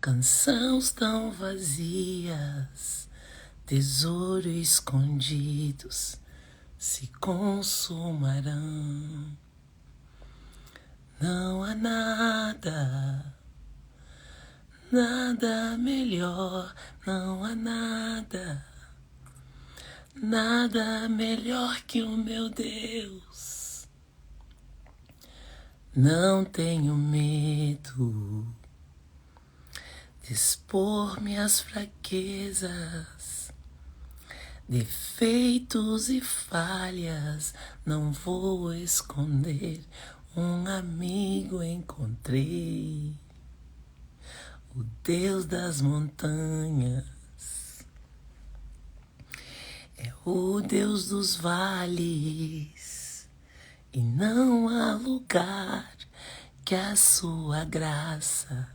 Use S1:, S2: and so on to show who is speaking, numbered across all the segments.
S1: Canções tão vazias, tesouro escondidos se consumarão. Não há nada, nada melhor, não há nada, nada melhor que o meu Deus. Não tenho medo de expor minhas fraquezas, defeitos e falhas, não vou esconder. Um amigo encontrei, o Deus das montanhas, é o Deus dos vales, e não há lugar que a sua graça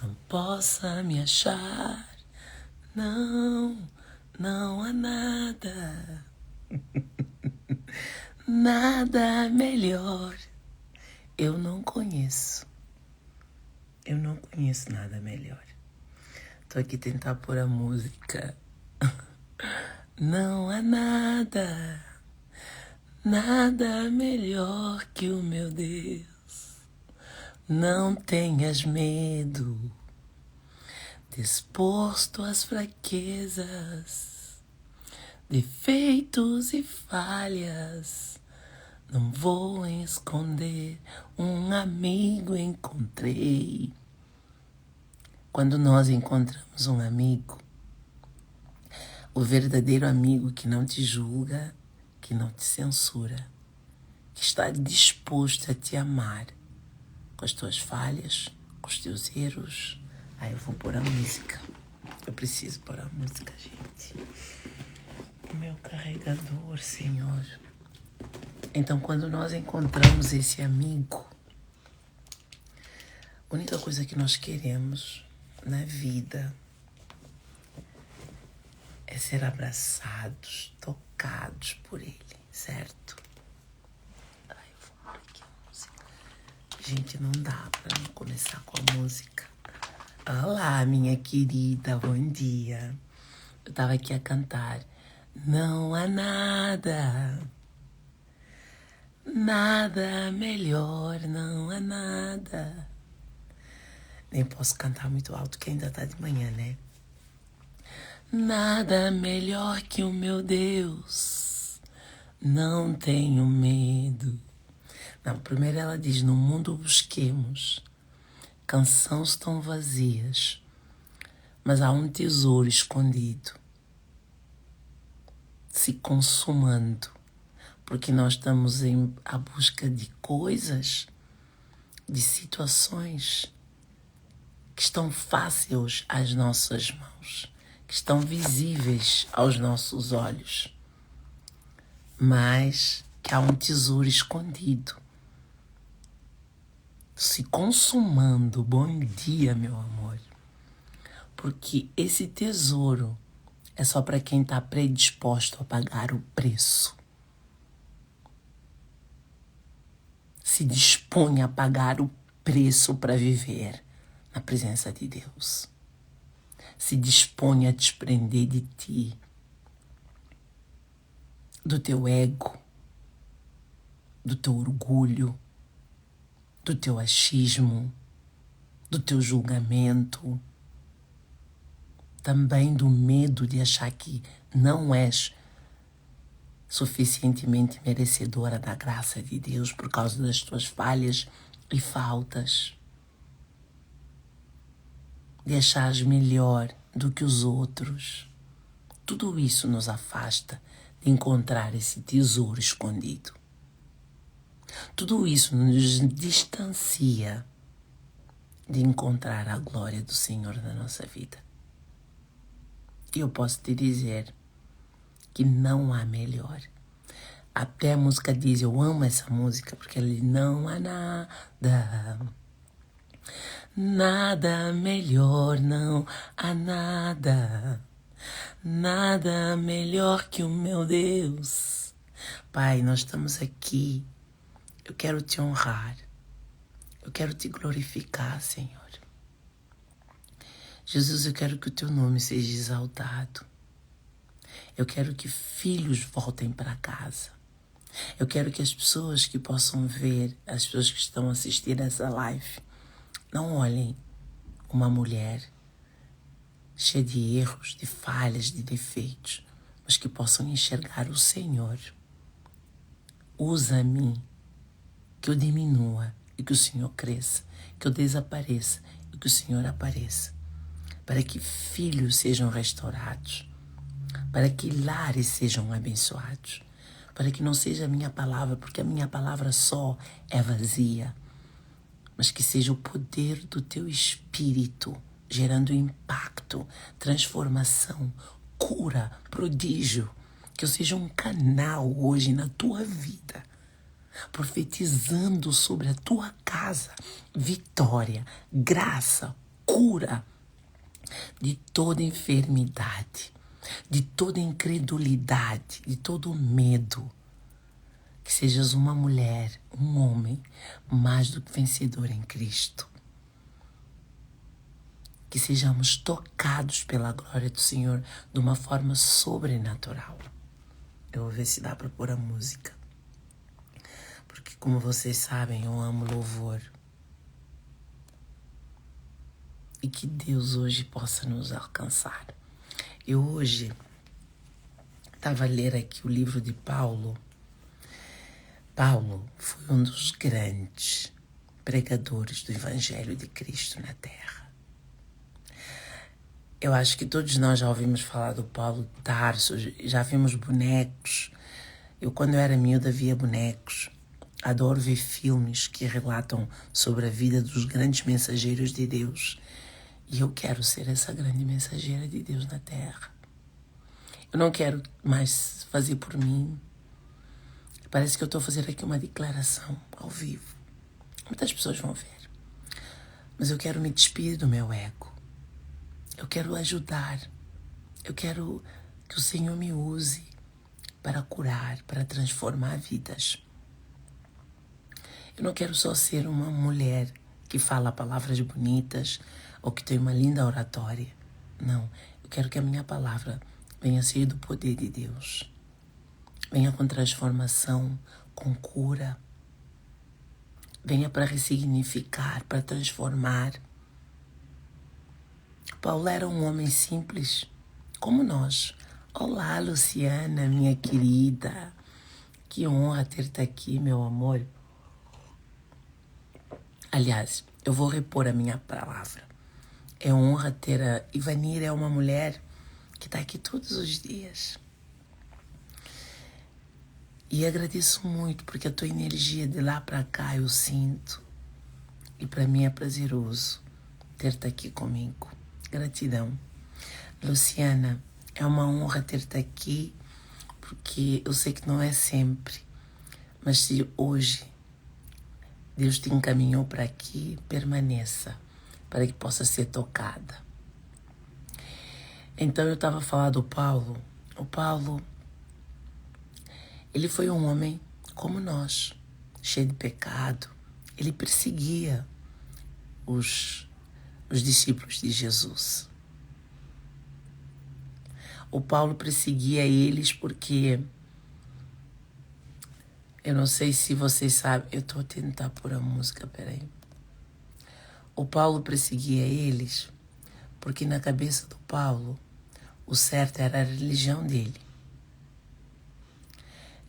S1: não possa me achar. Não, não há nada, nada melhor. Eu não conheço nada melhor. Tô aqui tentar pôr a música. Não há nada, nada melhor que o meu Deus. Não tenhas medo de expor tuas fraquezas, defeitos e falhas. Não vou esconder, um amigo encontrei. Quando nós encontramos um amigo, o verdadeiro amigo que não te julga, que não te censura, que está disposto a te amar com as tuas falhas, com os teus erros. Eu vou pôr a música. Eu preciso pôr a música, gente. O meu carregador, Senhor. Então, quando nós encontramos esse amigo, a única coisa que nós queremos na vida é ser abraçados, tocados por ele, certo? Eu vou pôr aqui a música. Gente, não dá pra não começar com a música. Olá, minha querida, bom dia. Eu tava aqui a cantar. Não há nada, nada melhor, não há nada. Nem posso cantar muito alto, que ainda tá de manhã, né? Nada melhor que o meu Deus. Não tenho medo. Não, primeiro ela diz, no mundo busquemos canções tão vazias, mas há um tesouro escondido, se consumando, porque nós estamos à busca de coisas, de situações que estão fáceis às nossas mãos, que estão visíveis aos nossos olhos, mas que há um tesouro escondido, se consumando. Bom dia, meu amor. Porque esse tesouro é só para quem está predisposto a pagar o preço. Se dispõe a pagar o preço para viver na presença de Deus. Se dispõe a desprender de ti, do teu ego, do teu orgulho, do teu achismo, do teu julgamento, também do medo de achar que não és suficientemente merecedora da graça de Deus por causa das tuas falhas e faltas, de achares melhor do que os outros. Tudo isso nos afasta de encontrar esse tesouro escondido. Tudo isso nos distancia de encontrar a glória do Senhor na nossa vida. E eu posso te dizer que não há melhor. Até a música diz, eu amo essa música, porque ela diz, não há nada, nada melhor, não há nada, nada melhor que o meu Deus. Pai, nós estamos aqui, eu quero te honrar, eu quero te glorificar, Senhor. Jesus, eu quero que o teu nome seja exaltado. Eu quero que filhos voltem para casa. Eu quero que as pessoas que possam ver, as pessoas que estão assistindo essa live, não olhem uma mulher cheia de erros, de falhas, de defeitos, mas que possam enxergar o Senhor. Usa a mim, que eu diminua e que o Senhor cresça, que eu desapareça e que o Senhor apareça, para que filhos sejam restaurados, para que lares sejam abençoados, para que não seja a minha palavra, porque a minha palavra só é vazia, mas que seja o poder do teu Espírito gerando impacto, transformação, cura, prodígio, que eu seja um canal hoje na tua vida, profetizando sobre a tua casa vitória, graça, cura de toda enfermidade, de toda incredulidade, de todo medo. Que sejas uma mulher, um homem mais do que vencedor em Cristo. Que sejamos tocados pela glória do Senhor de uma forma sobrenatural. Eu vou ver se dá para pôr a música. Porque, como vocês sabem, eu amo louvor. E que Deus hoje possa nos alcançar. Eu hoje estava a ler aqui o livro de Paulo. Paulo foi um dos grandes pregadores do Evangelho de Cristo na Terra. Eu acho que todos nós já ouvimos falar do Paulo de Tarso, já vimos bonecos. Eu, quando eu era miúda, via bonecos. Adoro ver filmes que relatam sobre a vida dos grandes mensageiros de Deus. E eu quero ser essa grande mensageira de Deus na Terra. Eu não quero mais fazer por mim. Parece que eu estou fazendo aqui uma declaração ao vivo. Muitas pessoas vão ver. Mas eu quero me despedir do meu ego. Eu quero ajudar. Eu quero que o Senhor me use para curar, para transformar vidas. Eu não quero só ser uma mulher que fala palavras bonitas ou que tem uma linda oratória. Não, eu quero que a minha palavra venha cheia do poder de Deus. Venha com transformação, com cura. Venha para ressignificar, para transformar. Paulo era um homem simples, como nós. Olá, Luciana, minha querida. Que honra ter-te aqui, meu amor. Aliás, eu vou repor a minha palavra. É honra ter a Ivanir, é uma mulher que está aqui todos os dias. E agradeço muito, porque a tua energia de lá para cá eu sinto. E para mim é prazeroso ter-te aqui comigo. Gratidão. Luciana, é uma honra ter-te aqui, porque eu sei que não é sempre, mas se hoje Deus te encaminhou para aqui, permaneça, para que possa ser tocada. Então eu estava a falar do Paulo. O Paulo, ele foi um homem como nós, cheio de pecado. Ele perseguia os discípulos de Jesus. O Paulo perseguia eles porque, eu não sei se vocês sabem, eu estou a tentar pôr a música, peraí. O Paulo perseguia eles porque na cabeça do Paulo o certo era a religião dele.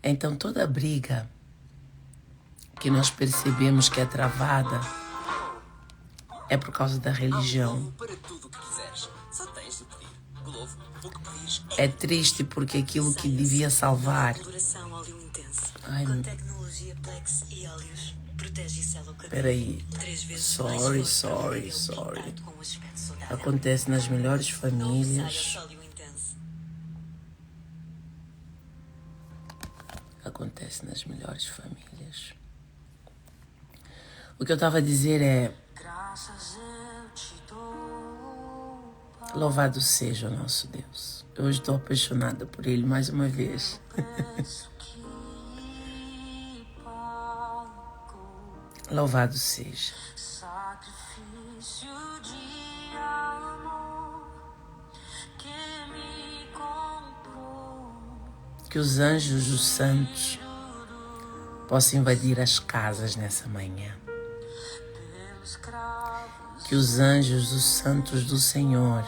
S1: Então toda a briga que nós percebemos que é travada é por causa da religião. É triste porque aquilo que devia salvar... Ai, peraí. Sorry. Acontece nas melhores famílias. Acontece nas melhores famílias. O que eu estava a dizer é... Louvado seja o nosso Deus. Eu hoje estou apaixonada por Ele mais uma vez. Louvado seja. Que os anjos dos santos possam invadir as casas nessa manhã. Que os anjos dos santos do Senhor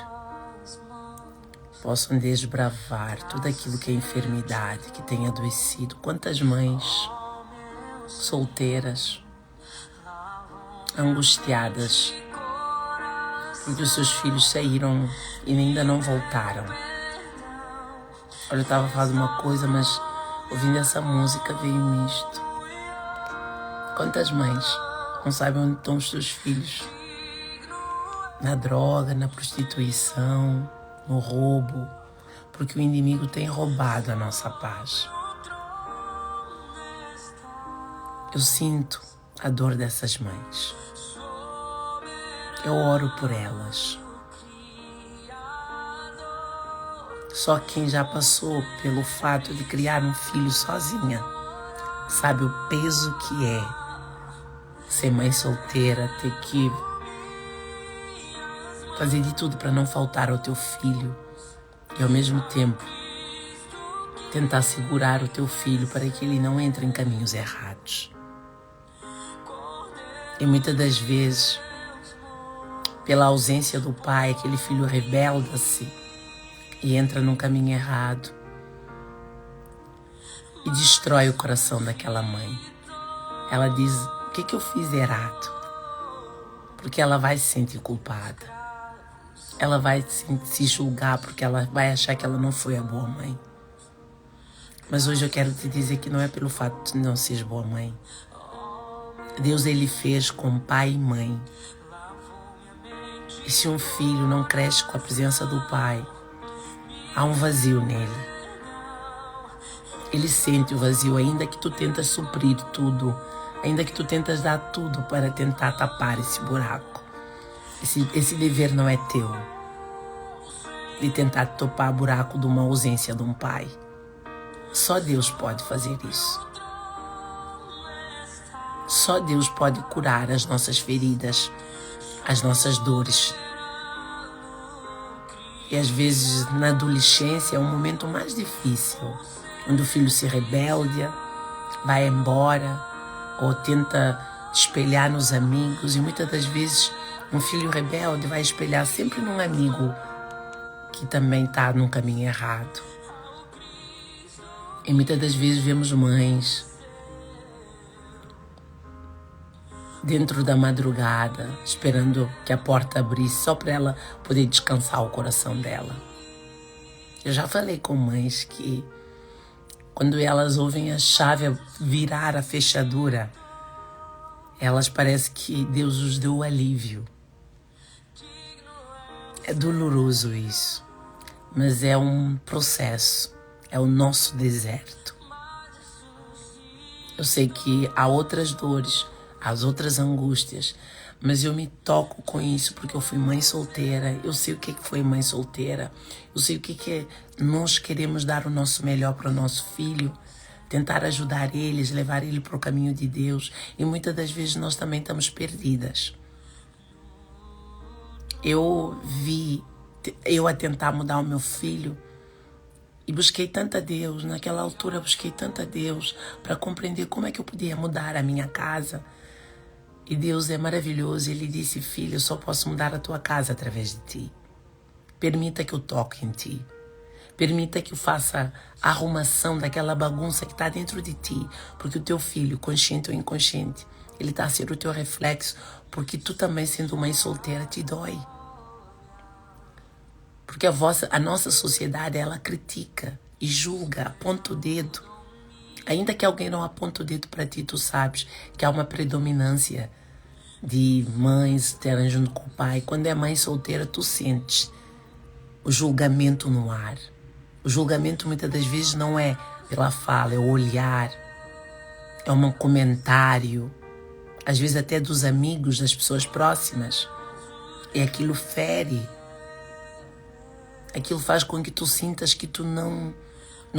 S1: possam desbravar tudo aquilo que é enfermidade, que tem adoecido. Quantas mães solteiras, angustiadas, porque os seus filhos saíram e ainda não voltaram. Olha, eu estava fazendo uma coisa, mas ouvindo essa música veio-me isto. Quantas mães não sabem onde estão os seus filhos? Na droga, na prostituição, no roubo, porque o inimigo tem roubado a nossa paz. Eu sinto a dor dessas mães. Eu oro por elas. Só quem já passou pelo fato de criar um filho sozinha sabe o peso que é ser mãe solteira, ter que fazer de tudo para não faltar ao teu filho e ao mesmo tempo tentar segurar o teu filho para que ele não entre em caminhos errados. E muitas das vezes, pela ausência do pai, aquele filho rebelda-se e entra num caminho errado e destrói o coração daquela mãe. Ela diz: o que eu fiz errado? Porque ela vai se sentir culpada. Ela vai se julgar porque ela vai achar que ela não foi a boa mãe. Mas hoje eu quero te dizer que não é pelo fato de não seres boa mãe. Deus, ele fez com pai e mãe. E se um filho não cresce com a presença do pai, há um vazio nele. Ele sente o vazio, ainda que tu tentas suprir tudo, ainda que tu tentas dar tudo para tentar tapar esse buraco. Esse dever não é teu, de tentar topar o buraco de uma ausência de um pai. Só Deus pode fazer isso. Só Deus pode curar as nossas feridas, as nossas dores. E às vezes na adolescência é o momento mais difícil, onde o filho se rebelda, vai embora ou tenta espelhar nos amigos, e muitas das vezes um filho rebelde vai espelhar sempre num amigo que também está num caminho errado. E muitas das vezes vemos mães dentro da madrugada, esperando que a porta abrisse só para ela poder descansar o coração dela. Eu já falei com mães que quando elas ouvem a chave virar a fechadura, elas parecem que Deus os deu alívio. É doloroso isso, mas é um processo, é o nosso deserto. Eu sei que há outras dores, as outras angústias, mas eu me toco com isso porque eu fui mãe solteira, eu sei o que foi mãe solteira, eu sei o que é nós queremos dar o nosso melhor para o nosso filho, tentar ajudar eles, levar ele para o caminho de Deus, e muitas das vezes nós também estamos perdidas. Eu a tentar mudar o meu filho, e busquei tanto a Deus, naquela altura busquei tanto a Deus para compreender como é que eu podia mudar a minha casa. E Deus é maravilhoso, ele disse: filho, eu só posso mudar a tua casa através de ti. Permita que eu toque em ti. Permita que eu faça a arrumação daquela bagunça que está dentro de ti, porque o teu filho, consciente ou inconsciente, ele está a ser o teu reflexo, porque tu também, sendo mãe solteira, te dói. Porque a nossa sociedade, ela critica e julga, aponta o dedo. Ainda que alguém não aponte o dedo para ti, tu sabes que há uma predominância de mães estarem junto com o pai. Quando é mãe solteira, tu sentes o julgamento no ar. O julgamento muitas das vezes não é pela fala, é o olhar, é um comentário, às vezes até dos amigos, das pessoas próximas. E aquilo fere. Aquilo faz com que tu sintas que tu não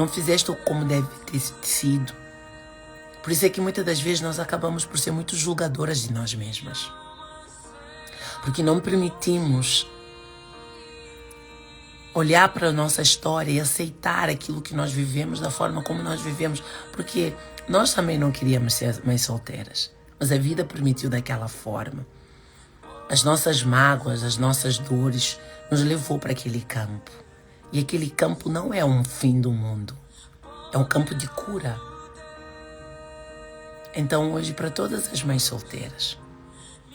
S1: fizeste como deve ter sido. Por isso é que muitas das vezes nós acabamos por ser muito julgadoras de nós mesmas. Porque não permitimos olhar para a nossa história e aceitar aquilo que nós vivemos da forma como nós vivemos, porque nós também não queríamos ser mães solteiras, mas a vida permitiu daquela forma. As nossas mágoas, as nossas dores nos levou para aquele campo. E aquele campo não é um fim do mundo, é um campo de cura. Então hoje, para todas as mães solteiras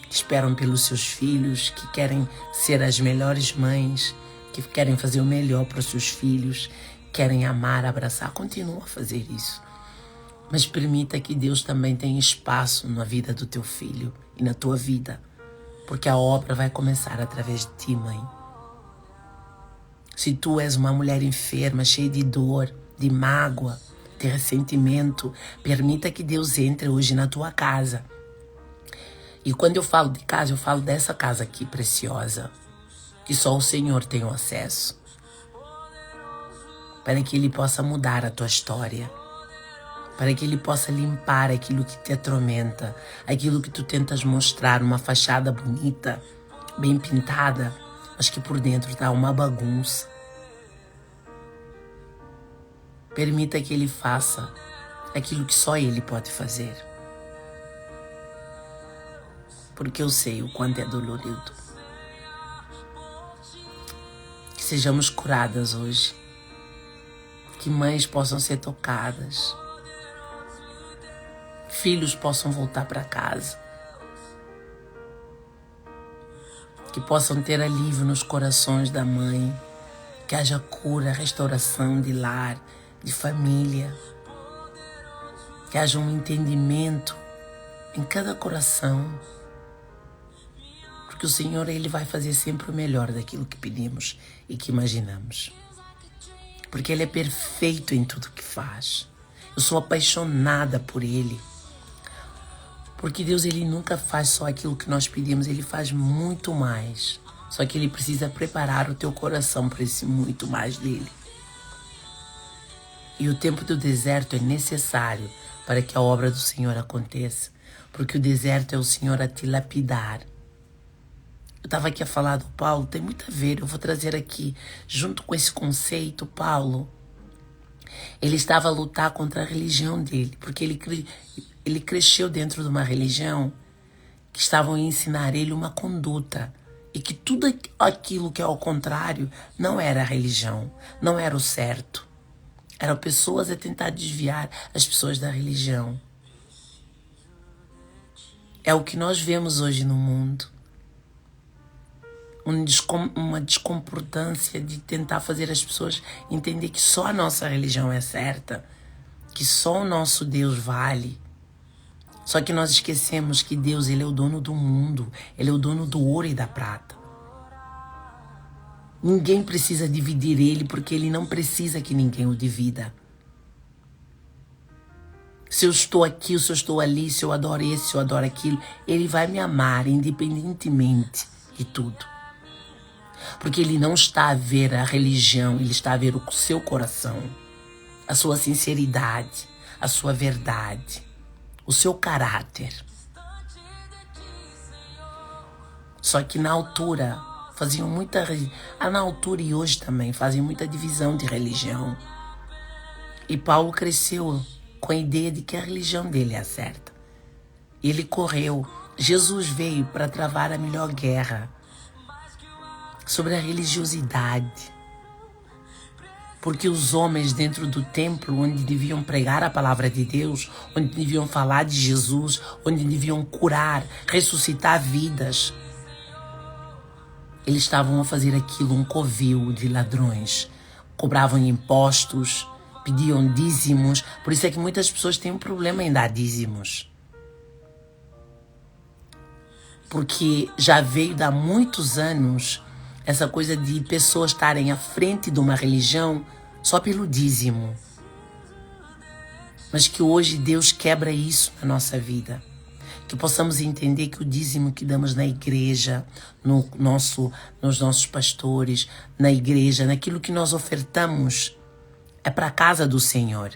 S1: que esperam pelos seus filhos, que querem ser as melhores mães, que querem fazer o melhor para os seus filhos, querem amar, abraçar, continua a fazer isso. Mas permita que Deus também tenha espaço na vida do teu filho e na tua vida, porque a obra vai começar através de ti, mãe. Se tu és uma mulher enferma, cheia de dor, de mágoa, de ressentimento, permita que Deus entre hoje na tua casa. E quando eu falo de casa, eu falo dessa casa aqui preciosa, que só o Senhor tem o acesso, para que Ele possa mudar a tua história, para que Ele possa limpar aquilo que te atormenta, aquilo que tu tentas mostrar, uma fachada bonita, bem pintada, mas que por dentro está uma bagunça. Permita que Ele faça aquilo que só Ele pode fazer, porque eu sei o quanto é dolorido. Que sejamos curadas hoje, que mães possam ser tocadas, filhos possam voltar para casa, que possam ter alívio nos corações da mãe, que haja cura, restauração de lar, de família, que haja um entendimento em cada coração, porque o Senhor, Ele vai fazer sempre o melhor daquilo que pedimos e que imaginamos, porque Ele é perfeito em tudo que faz. Eu sou apaixonada por Ele, porque Deus, Ele nunca faz só aquilo que nós pedimos, Ele faz muito mais. Só que Ele precisa preparar o teu coração para esse muito mais dEle. E o tempo do deserto é necessário para que a obra do Senhor aconteça, porque o deserto é o Senhor a te lapidar. Eu estava aqui a falar do Paulo, tem muito a ver, eu vou trazer aqui, junto com esse conceito, Paulo, ele estava a lutar contra a religião dele, porque ele cresceu dentro de uma religião que estavam a ensinar ele uma conduta, e que tudo aquilo que é ao contrário não era a religião, não era o certo. Eram pessoas a tentar desviar as pessoas da religião. É o que nós vemos hoje no mundo. Uma desconcordância de tentar fazer as pessoas entender que só a nossa religião é certa, que só o nosso Deus vale. Só que nós esquecemos que Deus, Ele é o dono do mundo, Ele é o dono do ouro e da prata. Ninguém precisa dividir Ele, porque Ele não precisa que ninguém o divida. Se eu estou aqui, se eu estou ali, se eu adoro esse, se eu adoro aquilo, Ele vai me amar independentemente de tudo. Porque Ele não está a ver a religião, Ele está a ver o seu coração, a sua sinceridade, a sua verdade, o seu caráter. Só que na altura faziam muita, na altura e hoje também fazem muita divisão de religião. E Paulo cresceu com a ideia de que a religião dele é a certa. E ele correu. Jesus veio para travar a melhor guerra sobre a religiosidade. Porque os homens dentro do templo, onde deviam pregar a palavra de Deus, onde deviam falar de Jesus, onde deviam curar, ressuscitar vidas, eles estavam a fazer aquilo, um covil de ladrões. Cobravam impostos, pediam dízimos. Por isso é que muitas pessoas têm um problema em dar dízimos. Porque já veio há muitos anos essa coisa de pessoas estarem à frente de uma religião só pelo dízimo. Mas que hoje Deus quebra isso na nossa vida. Que possamos entender que o dízimo que damos na igreja, nos nossos pastores, na igreja, naquilo que nós ofertamos, é para a casa do Senhor.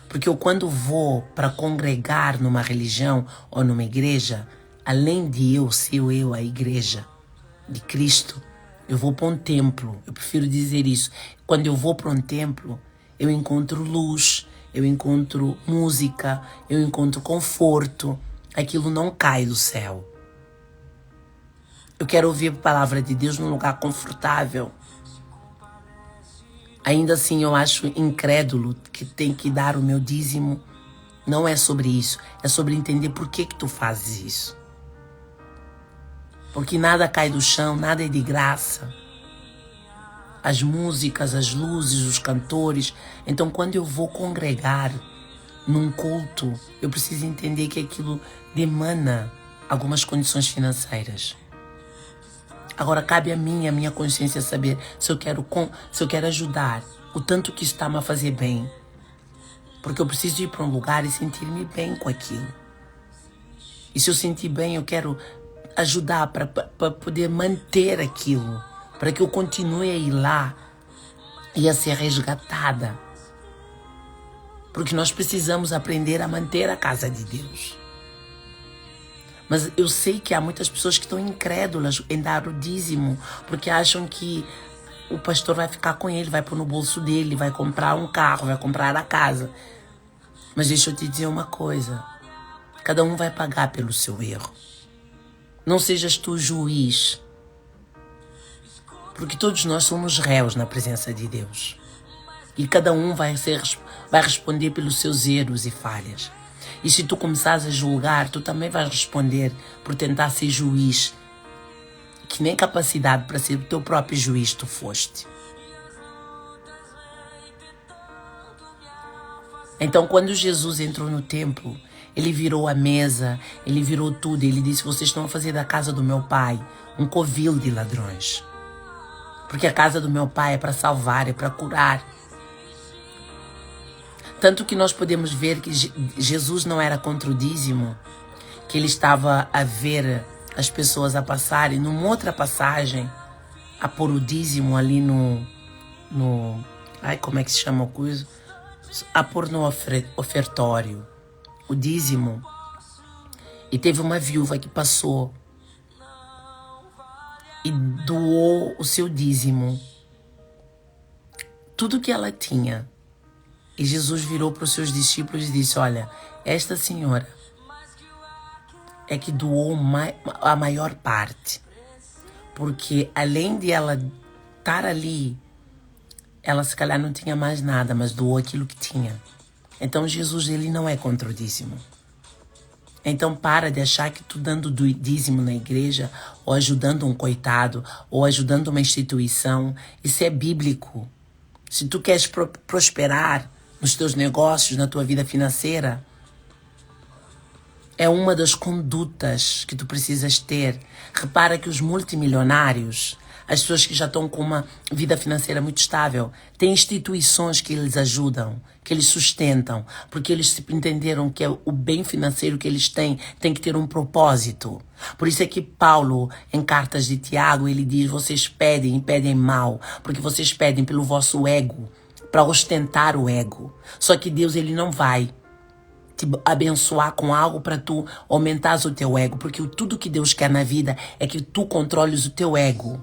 S1: Porque eu, quando vou para congregar numa religião ou numa igreja, além de eu ser a igreja de Cristo, Eu vou para um templo, eu prefiro dizer isso. Quando eu vou para um templo, eu encontro luz, eu encontro música, eu encontro conforto. Aquilo não cai do céu. Eu quero ouvir a palavra de Deus num lugar confortável. Ainda assim, eu acho incrédulo que tem que dar o meu dízimo. Não é sobre isso. É sobre entender por que tu fazes isso. Porque nada cai do chão, nada é de graça. As músicas, as luzes, os cantores. Então, quando eu vou congregar num culto, eu preciso entender que aquilo demanda algumas condições financeiras. Agora, cabe a mim, a minha consciência, saber se eu quero ajudar, o tanto que está-me a fazer bem. Porque eu preciso ir para um lugar e sentir-me bem com aquilo. E se eu sentir bem, eu quero ajudar para poder manter aquilo. Para que eu continue a ir lá e a ser resgatada. Porque nós precisamos aprender a manter a casa de Deus. Mas eu sei que há muitas pessoas que estão incrédulas em dar o dízimo, porque acham que o pastor vai ficar com ele, vai pôr no bolso dele, vai comprar um carro, vai comprar a casa. Mas deixa eu te dizer uma coisa. Cada um vai pagar pelo seu erro. Não sejas tu juiz. Porque todos nós somos réus na presença de Deus. E cada um vai responder pelos seus erros e falhas. E se tu começares a julgar, tu também vais responder por tentar ser juiz. Que nem capacidade para ser o teu próprio juiz tu foste. Então, quando Jesus entrou no templo, ele virou a mesa, ele virou tudo. Ele disse, vocês estão a fazer da casa do meu pai um covil de ladrões. Porque a casa do meu pai é para salvar, é para curar. Tanto que nós podemos ver que Jesus não era contra o dízimo, que ele estava a ver as pessoas a passarem, numa outra passagem, a pôr o dízimo ali como é que se chama o coisa? A pôr no ofertório, o dízimo. E teve uma viúva que passou e doou o seu dízimo, tudo que ela tinha. E Jesus virou para os seus discípulos e disse, olha, esta senhora é que doou a maior parte. Porque além de ela estar ali, ela se calhar não tinha mais nada, mas doou aquilo que tinha. Então Jesus, ele não é contra o dízimo. Então para de achar que tu dando dízimo na igreja, ou ajudando um coitado, ou ajudando uma instituição, isso é bíblico. Se tu queres prosperar nos teus negócios, na tua vida financeira, é uma das condutas que tu precisas ter. Repara que os multimilionários, as pessoas que já estão com uma vida financeira muito estável, têm instituições que eles ajudam, que eles sustentam, porque eles entenderam que o bem financeiro que eles têm tem que ter um propósito. Por isso é que Paulo, em cartas de Tiago, ele diz, vocês pedem e pedem mal, porque vocês pedem pelo vosso ego, para ostentar o ego. Só que Deus, ele não vai te abençoar com algo para tu aumentares o teu ego, porque tudo que Deus quer na vida é que tu controles o teu ego.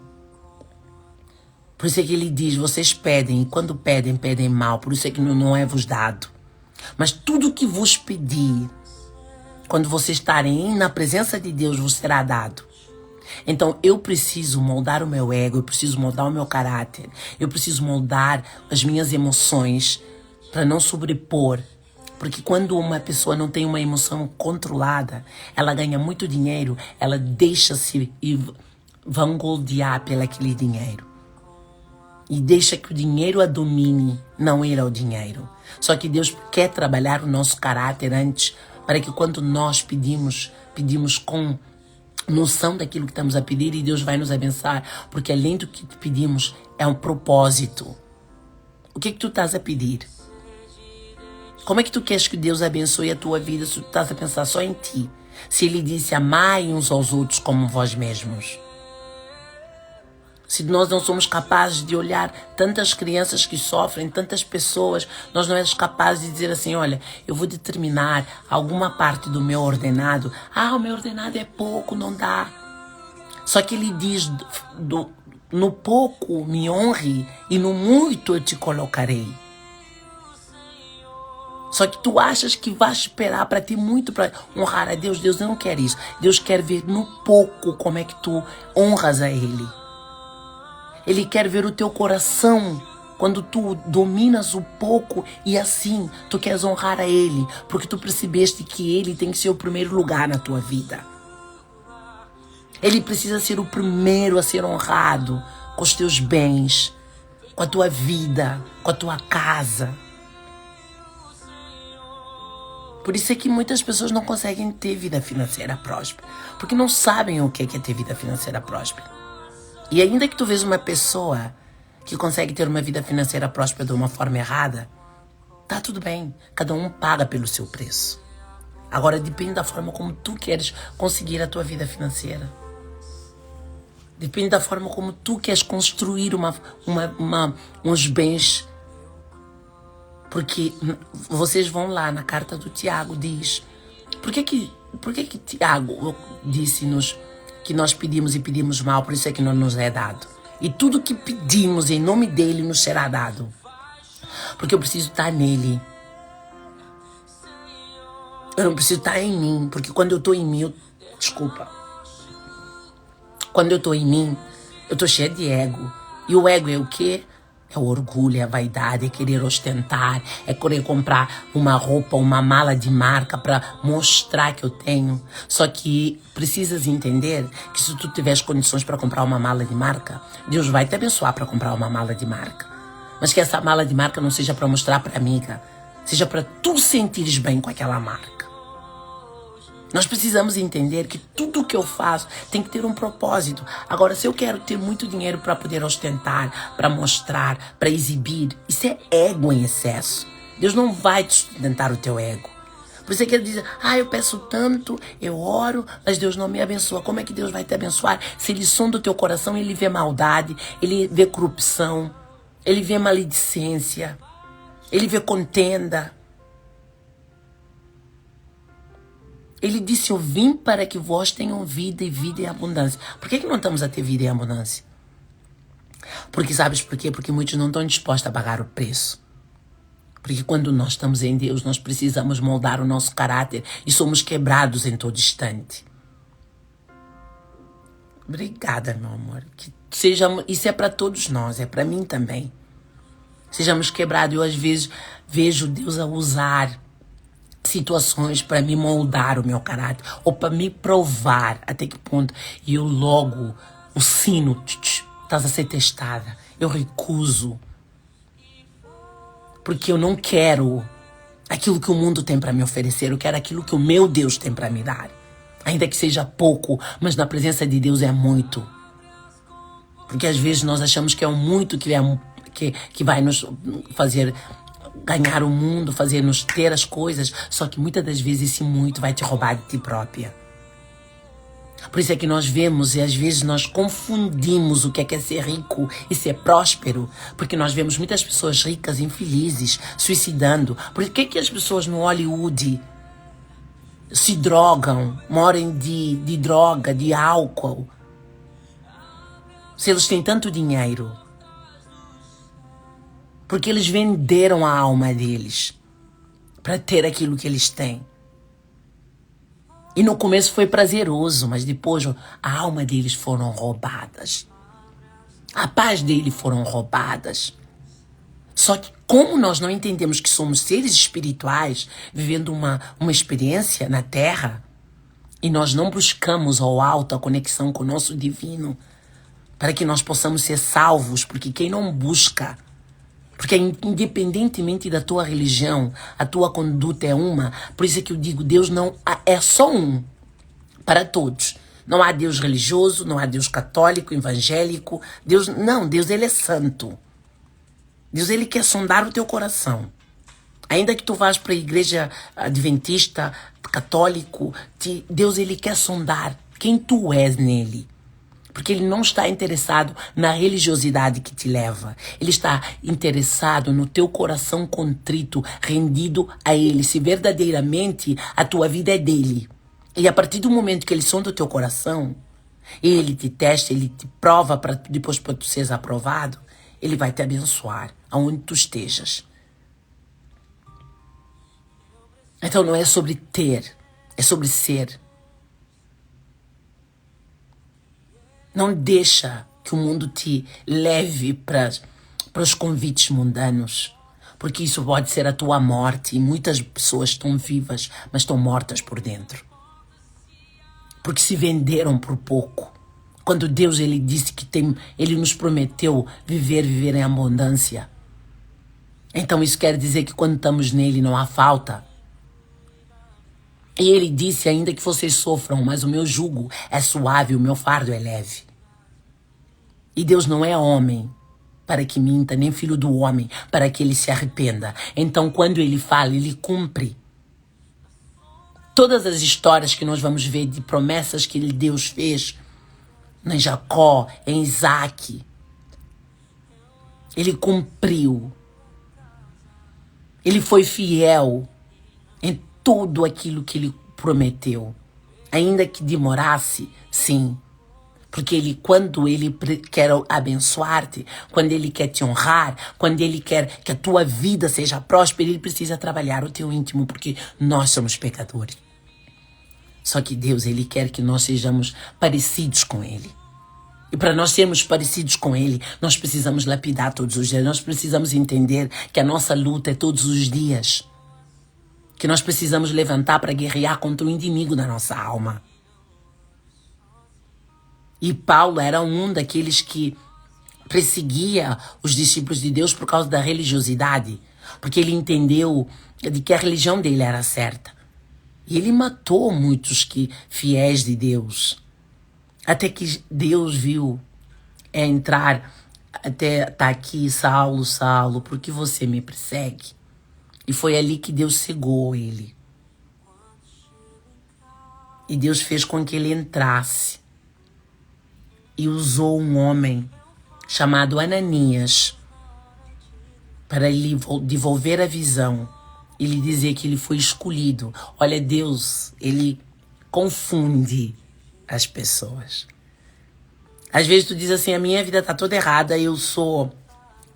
S1: Por isso é que ele diz, vocês pedem, e quando pedem, pedem mal, por isso é que não é vos dado. Mas tudo que vos pedir, quando vocês estarem na presença de Deus, vos será dado. Então eu preciso moldar o meu ego, eu preciso moldar o meu caráter, eu preciso moldar as minhas emoções para não sobrepor. Porque quando uma pessoa não tem uma emoção controlada, ela ganha muito dinheiro, ela deixa-se vangloriar pelo aquele dinheiro. E deixa que o dinheiro a domine, não ele ao dinheiro. Só que Deus quer trabalhar o nosso caráter antes, para que quando nós pedimos com noção daquilo que estamos a pedir, e Deus vai nos abençoar, porque além do que pedimos, é um propósito. O que tu estás a pedir? Como é que tu queres que Deus abençoe a tua vida se tu estás a pensar só em ti? Se Ele disse, amai uns aos outros como vós mesmos. Se nós não somos capazes de olhar tantas crianças que sofrem, tantas pessoas, nós não somos capazes de dizer assim, olha, eu vou determinar alguma parte do meu ordenado. Ah, o meu ordenado é pouco, não dá. Só que ele diz no pouco me honre e no muito eu te colocarei. Só que tu achas que vai esperar para ter muito para honrar a Deus. Deus não quer isso. Deus quer ver no pouco como é que tu honras a Ele. Ele quer ver o teu coração quando tu dominas o pouco e assim tu queres honrar a Ele. Porque tu percebeste que Ele tem que ser o primeiro lugar na tua vida. Ele precisa ser o primeiro a ser honrado com os teus bens, com a tua vida, com a tua casa. Por isso é que muitas pessoas não conseguem ter vida financeira próspera. Porque não sabem o que é ter vida financeira próspera. E ainda que tu vejas uma pessoa que consegue ter uma vida financeira próspera de uma forma errada, tá tudo bem. Cada um paga pelo seu preço. Agora depende da forma como tu queres conseguir a tua vida financeira. Depende da forma como tu queres construir uns bens. Porque vocês vão lá na carta do Tiago, diz... Por que que Tiago disse-nos que nós pedimos e pedimos mal, por isso é que não nos é dado? E tudo que pedimos em nome dele nos será dado. Porque eu preciso estar nele. Eu não preciso estar em mim, porque quando eu estou em mim, Quando eu estou em mim, eu estou cheia de ego. E o ego é o quê? É o orgulho, é a vaidade, é querer ostentar, é querer comprar uma roupa, uma mala de marca para mostrar que eu tenho. Só que precisas entender que se tu tiveres condições para comprar uma mala de marca, Deus vai te abençoar para comprar uma mala de marca. Mas que essa mala de marca não seja para mostrar para amiga, seja para tu sentires bem com aquela marca. Nós precisamos entender que tudo o que eu faço tem que ter um propósito. Agora, se eu quero ter muito dinheiro para poder ostentar, para mostrar, para exibir, isso é ego em excesso. Deus não vai te sustentar o teu ego. Por isso é que ele diz, eu peço tanto, eu oro, mas Deus não me abençoa. Como é que Deus vai te abençoar? Se ele sonda o teu coração, ele vê maldade, ele vê corrupção, ele vê maledicência, ele vê contenda. Ele disse, eu vim para que vós tenham vida e vida em abundância. Por que não estamos a ter vida em abundância? Porque sabes por quê? Porque muitos não estão dispostos a pagar o preço. Porque quando nós estamos em Deus, nós precisamos moldar o nosso caráter e somos quebrados em todo instante. Obrigada, meu amor. Isso é para todos nós, é para mim também. Sejamos quebrados. Eu às vezes vejo Deus a usar situações para me moldar o meu caráter ou para me provar até que ponto. E eu logo, o sino, estás a ser testada. Eu recuso. Porque eu não quero aquilo que o mundo tem para me oferecer. Eu quero aquilo que o meu Deus tem para me dar. Ainda que seja pouco, mas na presença de Deus é muito. Porque às vezes nós achamos que é o muito que vai nos fazer ganhar o mundo, fazer-nos ter as coisas, só que muitas das vezes esse muito vai te roubar de ti própria. Por isso é que nós vemos e às vezes nós confundimos o que é ser rico e ser próspero, porque nós vemos muitas pessoas ricas, infelizes, suicidando. Por que as pessoas no Hollywood se drogam, morrem de droga, de álcool, se eles têm tanto dinheiro? Porque eles venderam a alma deles para ter aquilo que eles têm. E no começo foi prazeroso, mas depois a alma deles foram roubadas. A paz deles foram roubadas. Só que como nós não entendemos que somos seres espirituais, vivendo uma experiência na Terra, e nós não buscamos ao alto a conexão com o nosso divino, para que nós possamos ser salvos, porque quem não busca... Porque independentemente da tua religião, a tua conduta é uma. Por isso é que eu digo, Deus não é só um para todos. Não há Deus religioso, não há Deus católico, evangélico. Deus ele é santo. Deus ele quer sondar o teu coração. Ainda que tu vás para a igreja adventista, católico, Deus ele quer sondar quem tu és nele. Porque ele não está interessado na religiosidade que te leva. Ele está interessado no teu coração contrito, rendido a ele. Se verdadeiramente a tua vida é dele. E a partir do momento que ele sonda o teu coração, Ele te testa, ele te prova para depois para tu seres aprovado. Ele vai te abençoar aonde tu estejas. Então não é sobre ter, é sobre ser. Não deixa que o mundo te leve para os convites mundanos, porque isso pode ser a tua morte, e muitas pessoas estão vivas, mas estão mortas por dentro. Porque se venderam por pouco. Quando Deus ele disse que ele nos prometeu viver em abundância. Então isso quer dizer que quando estamos nele não há falta. E ele disse ainda que vocês sofram, mas o meu jugo é suave, o meu fardo é leve. E Deus não é homem para que minta, nem filho do homem para que ele se arrependa. Então quando ele fala, ele cumpre. Todas as histórias que nós vamos ver de promessas que Deus fez em Jacó, em Isaac, ele cumpriu. Ele foi fiel em tudo aquilo que ele prometeu. Ainda que demorasse, sim. Porque quando ele quer abençoar-te, quando ele quer te honrar, quando ele quer que a tua vida seja próspera, ele precisa trabalhar o teu íntimo, porque nós somos pecadores. Só que Deus, ele quer que nós sejamos parecidos com ele. E para nós sermos parecidos com ele, nós precisamos lapidar todos os dias. Nós precisamos entender que a nossa luta é todos os dias. Que nós precisamos levantar para guerrear contra o inimigo da nossa alma. E Paulo era um daqueles que perseguia os discípulos de Deus por causa da religiosidade. Porque ele entendeu de que a religião dele era certa. E ele matou muitos fiéis de Deus. Até que Deus viu entrar, até tá aqui, Saulo, Saulo, por que você me persegue? E foi ali que Deus cegou ele. E Deus fez com que ele entrasse. E usou um homem chamado Ananias para lhe devolver a visão e lhe dizer que ele foi escolhido. Olha, Deus, ele confunde as pessoas. Às vezes tu diz assim, a minha vida tá toda errada, eu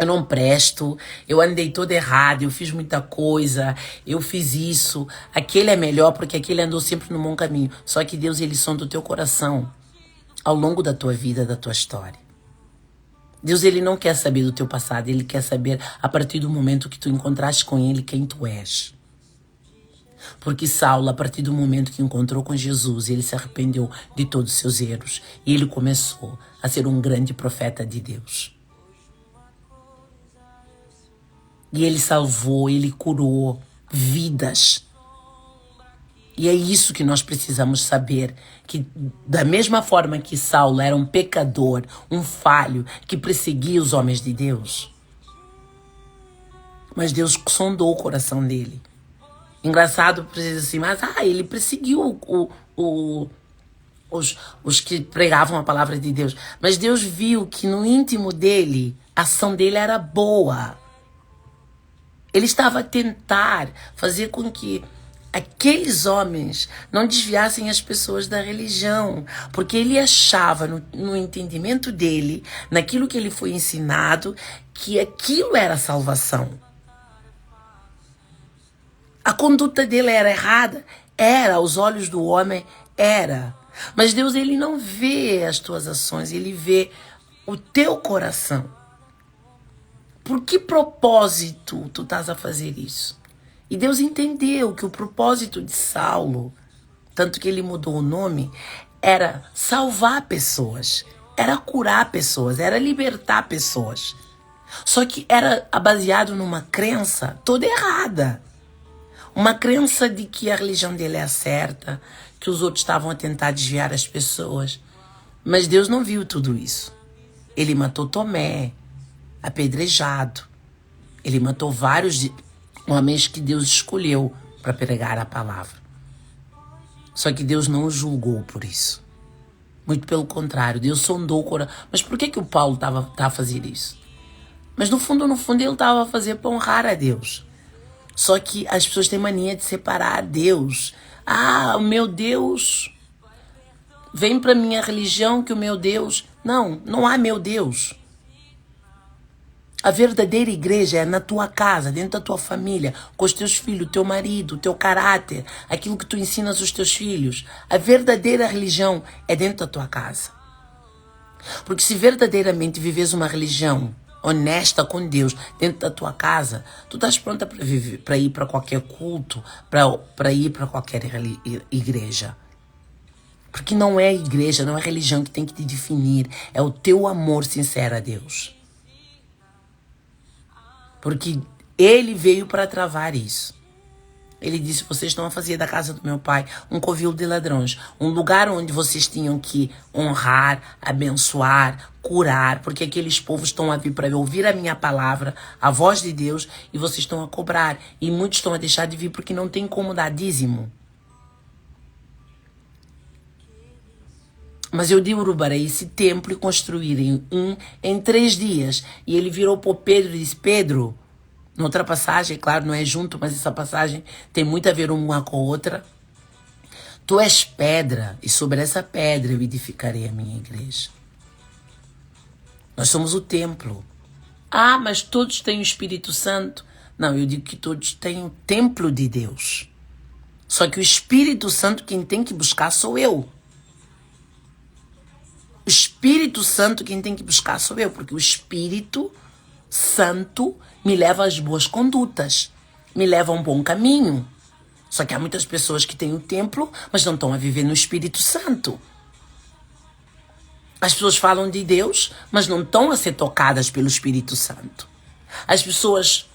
S1: não presto, eu andei toda errada, eu fiz muita coisa, eu fiz isso, aquele é melhor porque aquele andou sempre no bom caminho. Só que Deus, ele sonda o teu coração ao longo da tua vida, da tua história. Deus, ele não quer saber do teu passado, ele quer saber a partir do momento que tu encontraste com ele quem tu és. Porque Saulo, a partir do momento que encontrou com Jesus, ele se arrependeu de todos os seus erros e ele começou a ser um grande profeta de Deus. E ele salvou, ele curou vidas. E é isso que nós precisamos saber, que da mesma forma que Saulo era um pecador, um falho, que perseguia os homens de Deus, mas Deus sondou o coração dele. Engraçado, precisa assim, mas ele perseguiu os que pregavam a palavra de Deus. Mas Deus viu que no íntimo dele, a ação dele era boa. Ele estava a tentar fazer com que aqueles homens não desviassem as pessoas da religião, porque ele achava no entendimento dele, naquilo que ele foi ensinado, que aquilo era salvação. A conduta dele era errada? Era, aos olhos do homem, era. Mas Deus, ele não vê as tuas ações, ele vê o teu coração. Por que propósito tu estás a fazer isso? E Deus entendeu que o propósito de Saulo, tanto que ele mudou o nome, era salvar pessoas, era curar pessoas, era libertar pessoas. Só que era baseado numa crença toda errada. Uma crença de que a religião dele é certa, que os outros estavam a tentar desviar as pessoas. Mas Deus não viu tudo isso. Ele matou Tomé, apedrejado. Ele matou vários homens que Deus escolheu para pregar a palavra. Só que Deus não o julgou por isso. Muito pelo contrário, Deus sondou o coração. Mas por que o Paulo estava a fazer isso? Mas no fundo, ele estava a fazer para honrar a Deus. Só que as pessoas têm mania de separar Deus. O meu Deus Vem para minha religião que o meu Deus... Não, não há meu Deus. A verdadeira igreja é na tua casa, dentro da tua família, com os teus filhos, teu marido, teu caráter, aquilo que tu ensinas aos teus filhos. A verdadeira religião é dentro da tua casa. Porque se verdadeiramente vives uma religião honesta com Deus dentro da tua casa, tu estás pronta para ir para qualquer culto, para ir para qualquer igreja. Porque não é a igreja, não é a religião que tem que te definir, é o teu amor sincero a Deus. Porque ele veio para travar isso. Ele disse, vocês estão a fazer da casa do meu pai um covil de ladrões. Um lugar onde vocês tinham que honrar, abençoar, curar. Porque aqueles povos estão a vir para ouvir a minha palavra, a voz de Deus, e vocês estão a cobrar. E muitos estão a deixar de vir porque não tem como dar dízimo. Mas eu derrubarei esse templo e construírei em 3 dias. E ele virou para Pedro e disse, Pedro, noutra passagem, claro, não é junto, mas essa passagem tem muito a ver uma com a outra. Tu és pedra, e sobre essa pedra eu edificarei a minha igreja. Nós somos o templo. Ah, mas todos têm o Espírito Santo. Não, eu digo que todos têm o templo de Deus. Só que o Espírito Santo quem tem que buscar sou eu. O Espírito Santo quem tem que buscar sou eu, porque o Espírito Santo me leva às boas condutas, me leva a um bom caminho. Só que há muitas pessoas que têm o templo, mas não estão a viver no Espírito Santo. As pessoas falam de Deus, mas não estão a ser tocadas pelo Espírito Santo. As pessoas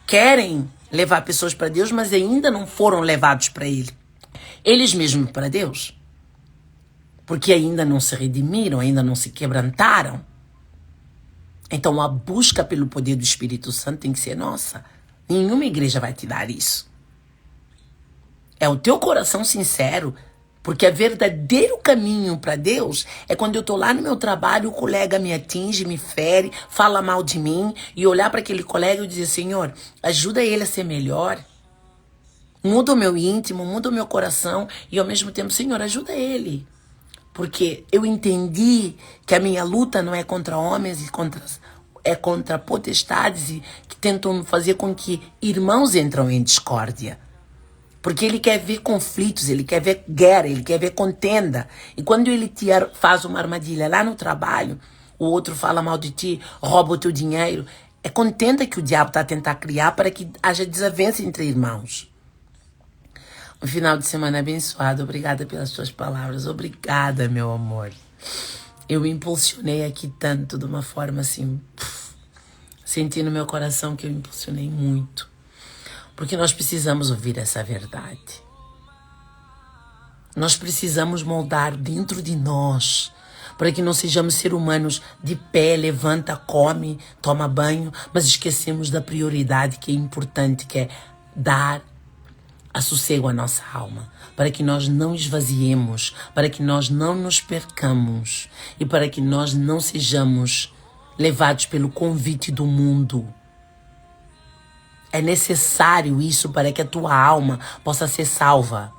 S1: querem levar pessoas para Deus, mas ainda não foram levados para Ele. Eles mesmos para Deus. Porque ainda não se redimiram, ainda não se quebrantaram. Então a busca pelo poder do Espírito Santo tem que ser nossa. Nenhuma igreja vai te dar isso. É o teu coração sincero, porque o verdadeiro caminho para Deus é quando eu estou lá no meu trabalho, o colega me atinge, me fere, fala mal de mim, e olhar para aquele colega e dizer, Senhor, ajuda ele a ser melhor. Muda o meu íntimo, muda o meu coração, e ao mesmo tempo, Senhor, ajuda ele. Porque eu entendi que a minha luta não é contra homens, é contra potestades e que tentam fazer com que irmãos entram em discórdia. Porque ele quer ver conflitos, ele quer ver guerra, ele quer ver contenda. E quando ele faz uma armadilha lá no trabalho, o outro fala mal de ti, rouba o teu dinheiro. É contenda que o diabo está a tentar criar para que haja desavença entre irmãos. Um final de semana abençoado. Obrigada pelas tuas palavras. Obrigada, meu amor. Eu me impulsionei aqui tanto, de uma forma assim... Senti no meu coração que eu impulsionei muito. Porque nós precisamos ouvir essa verdade. Nós precisamos moldar dentro de nós, para que não sejamos seres humanos de pé, levanta, come, toma banho, mas esquecemos da prioridade que é importante, que é dar a sossego à nossa alma, para que nós não esvaziemos, para que nós não nos percamos e para que nós não sejamos levados pelo convite do mundo. É necessário isso para que a tua alma possa ser salva.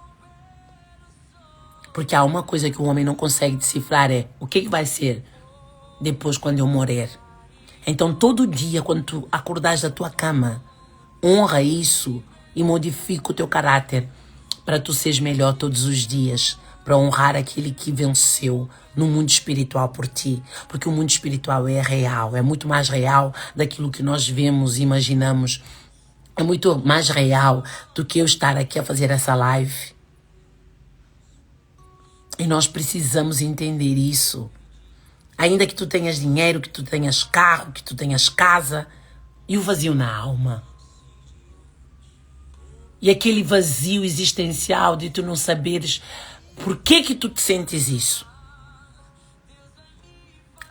S1: Porque há uma coisa que o homem não consegue decifrar, é o que vai ser depois quando eu morrer. Então todo dia, quando tu acordares da tua cama, honra isso e modifica o teu caráter para tu seres melhor todos os dias, para honrar aquele que venceu no mundo espiritual por ti. Porque o mundo espiritual é real, é muito mais real daquilo que nós vemos e imaginamos. É muito mais real do que eu estar aqui a fazer essa live. E nós precisamos entender isso. Ainda que tu tenhas dinheiro, que tu tenhas carro, que tu tenhas casa, e o vazio na alma. E aquele vazio existencial de tu não saberes por que tu te sentes isso.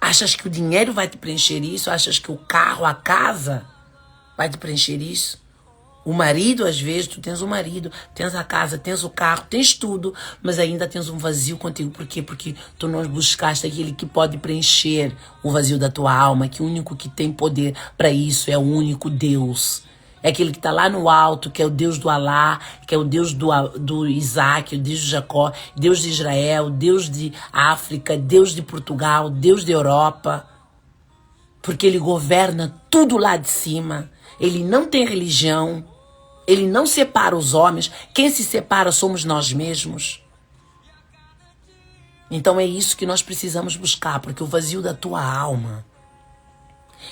S1: Achas que o dinheiro vai te preencher isso? Achas que o carro, a casa vai te preencher isso? O marido, às vezes, tu tens o marido, tens a casa, tens o carro, tens tudo, mas ainda tens um vazio contigo. Por quê? Porque tu não buscaste aquele que pode preencher o vazio da tua alma, que o único que tem poder para isso é o único Deus. É aquele que está lá no alto, que é o Deus do Alá, que é o Deus do Isaac, o Deus de Jacó, Deus de Israel, Deus de África, Deus de Portugal, Deus da Europa. Porque ele governa tudo lá de cima. Ele não tem religião. Ele não separa os homens. Quem se separa somos nós mesmos. Então é isso que nós precisamos buscar, porque o vazio da tua alma,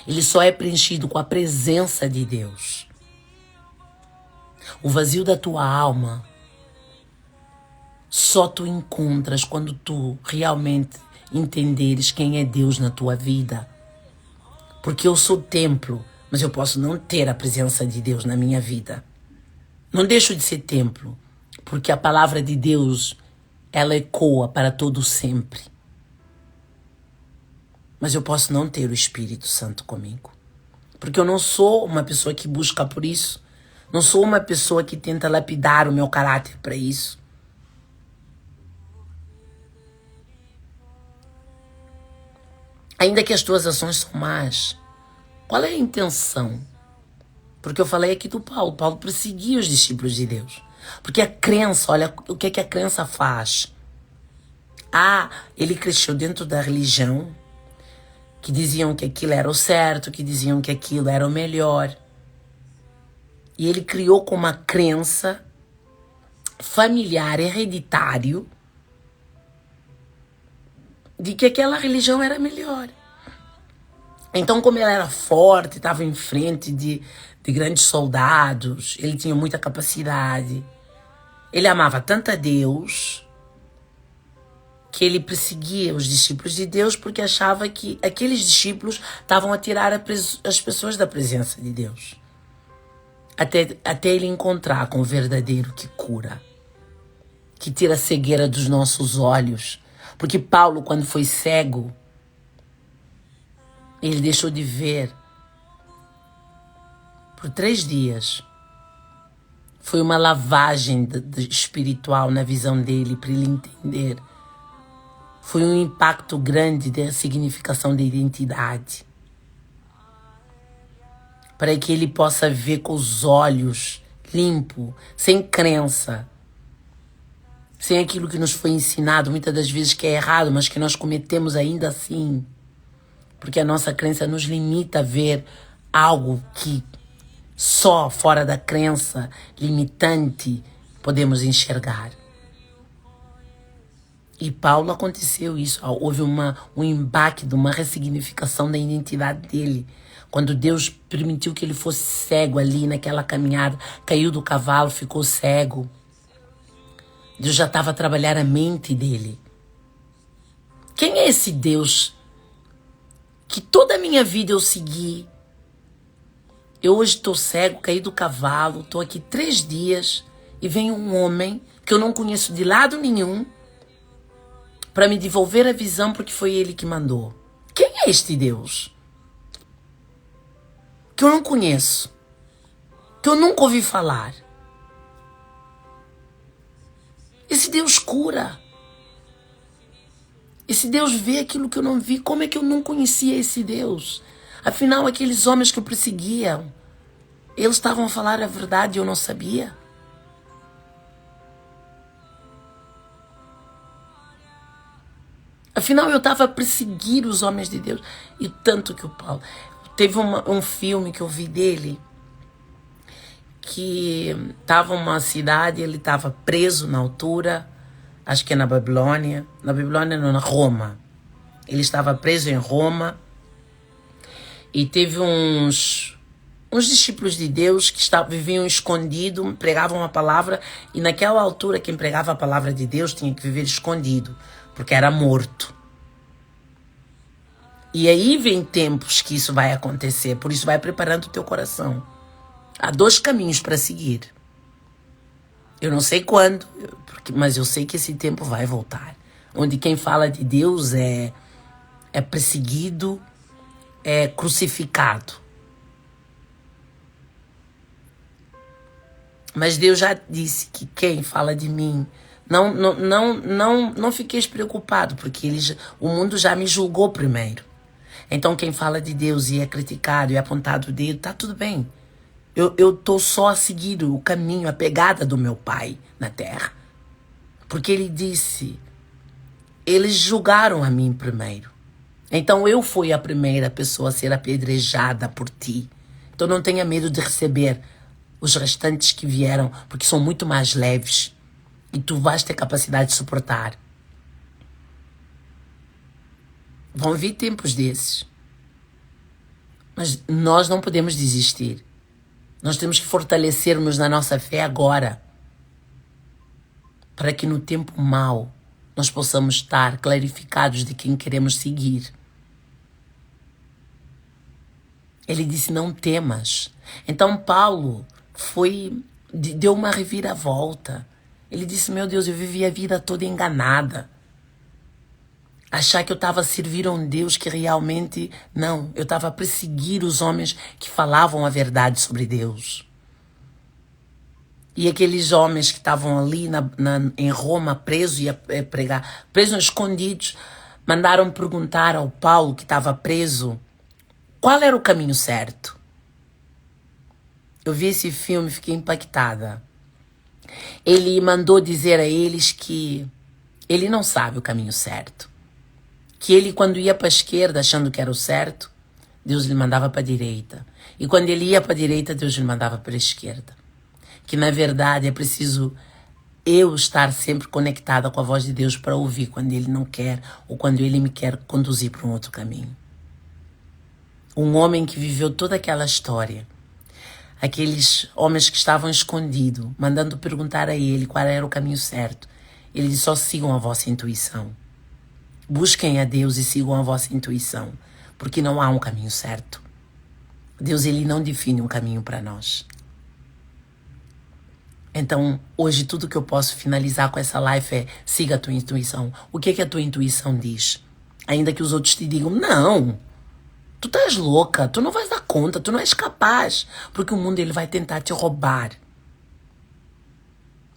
S1: ele só é preenchido com a presença de Deus. O vazio da tua alma só tu encontras quando tu realmente entenderes quem é Deus na tua vida. Porque eu sou templo, mas eu posso não ter a presença de Deus na minha vida. Não deixo de ser templo, porque a palavra de Deus, ela ecoa para todo sempre. Mas eu posso não ter o Espírito Santo comigo. Porque eu não sou uma pessoa que busca por isso. Não sou uma pessoa que tenta lapidar o meu caráter para isso. Ainda que as tuas ações são más, qual é a intenção? Porque eu falei aqui do Paulo. Paulo perseguia os discípulos de Deus. Porque a crença, olha o que é que a crença faz. Ele cresceu dentro da religião, que diziam que aquilo era o certo, que diziam que aquilo era o melhor. E ele criou com uma crença familiar, hereditário, de que aquela religião era melhor. Então, como ele era forte, estava em frente de grandes soldados, ele tinha muita capacidade, ele amava tanto a Deus, que ele perseguia os discípulos de Deus porque achava que aqueles discípulos estavam a tirar as pessoas da presença de Deus. Até ele encontrar com o verdadeiro que cura, que tira a cegueira dos nossos olhos. Porque Paulo, quando foi cego, ele deixou de ver por 3 dias. Foi uma lavagem espiritual na visão dele, para ele entender. Foi um impacto grande da significação da identidade. Para que ele possa ver com os olhos limpo, sem crença, sem aquilo que nos foi ensinado, muitas das vezes que é errado, mas que nós cometemos ainda assim. Porque a nossa crença nos limita a ver algo que só fora da crença limitante podemos enxergar. E Paulo aconteceu isso. Houve um embate, uma ressignificação da identidade dele. Quando Deus permitiu que ele fosse cego ali naquela caminhada, caiu do cavalo, ficou cego. Deus já estava a trabalhar a mente dele. Quem é esse Deus que toda a minha vida eu segui? Eu hoje estou cego, caí do cavalo, estou aqui 3 dias e vem um homem que eu não conheço de lado nenhum para me devolver a visão porque foi ele que mandou. Quem é este Deus? Que eu não conheço, que eu nunca ouvi falar. Esse Deus cura. Esse Deus vê aquilo que eu não vi. Como é que eu não conhecia esse Deus? Afinal, aqueles homens que eu perseguia, eles estavam a falar a verdade e eu não sabia. Afinal, eu estava a perseguir os homens de Deus. E tanto que o Paulo... Teve um filme que eu vi dele, que estava uma cidade, ele estava preso na altura, acho que é na Babilônia. Na Babilônia não, na Roma. Ele estava preso em Roma. E teve uns discípulos de Deus que viviam escondidos, pregavam a palavra. E naquela altura, quem pregava a palavra de Deus tinha que viver escondido, porque era morto. E aí vem tempos que isso vai acontecer. Por isso vai preparando o teu coração. Há 2 caminhos para seguir. Eu não sei quando, mas eu sei que esse tempo vai voltar. Onde quem fala de Deus é perseguido, é crucificado. Mas Deus já disse que quem fala de mim... Não fiqueis preocupado, porque o mundo já me julgou primeiro. Então quem fala de Deus e é criticado e é apontado o dedo, tá tudo bem. Eu tô só a seguir o caminho, a pegada do meu pai na terra. Porque ele disse, eles julgaram a mim primeiro. Então eu fui a primeira pessoa a ser apedrejada por ti. Então não tenha medo de receber os restantes que vieram, porque são muito mais leves. E tu vais ter capacidade de suportar. Vão vir tempos desses. Mas nós não podemos desistir. Nós temos que fortalecermos na nossa fé agora, para que no tempo mau nós possamos estar clarificados de quem queremos seguir. Ele disse, não temas. Então Paulo deu uma reviravolta. Ele disse, meu Deus, eu vivi a vida toda enganada. Achar que eu estava a servir a um Deus que realmente... Não, eu estava a perseguir os homens que falavam a verdade sobre Deus. E aqueles homens que estavam ali em Roma, presos, ia pregar, presos escondidos, mandaram perguntar ao Paulo, que estava preso, qual era o caminho certo. Eu vi esse filme e fiquei impactada. Ele mandou dizer a eles que ele não sabe o caminho certo. Que ele, quando ia para a esquerda, achando que era o certo, Deus lhe mandava para a direita. E quando ele ia para a direita, Deus lhe mandava para a esquerda. Que, na verdade, é preciso eu estar sempre conectada com a voz de Deus para ouvir quando Ele não quer ou quando Ele me quer conduzir para um outro caminho. Um homem que viveu toda aquela história, aqueles homens que estavam escondidos, mandando perguntar a ele qual era o caminho certo. Ele disse, só sigam a vossa intuição. Busquem a Deus e sigam a vossa intuição, porque não há um caminho certo. Deus, Ele não define um caminho para nós. Então, hoje tudo que eu posso finalizar com essa live é, siga a tua intuição. O que a tua intuição diz? Ainda que os outros te digam, não, tu estás louca, tu não vais dar conta, tu não és capaz, porque o mundo ele vai tentar te roubar.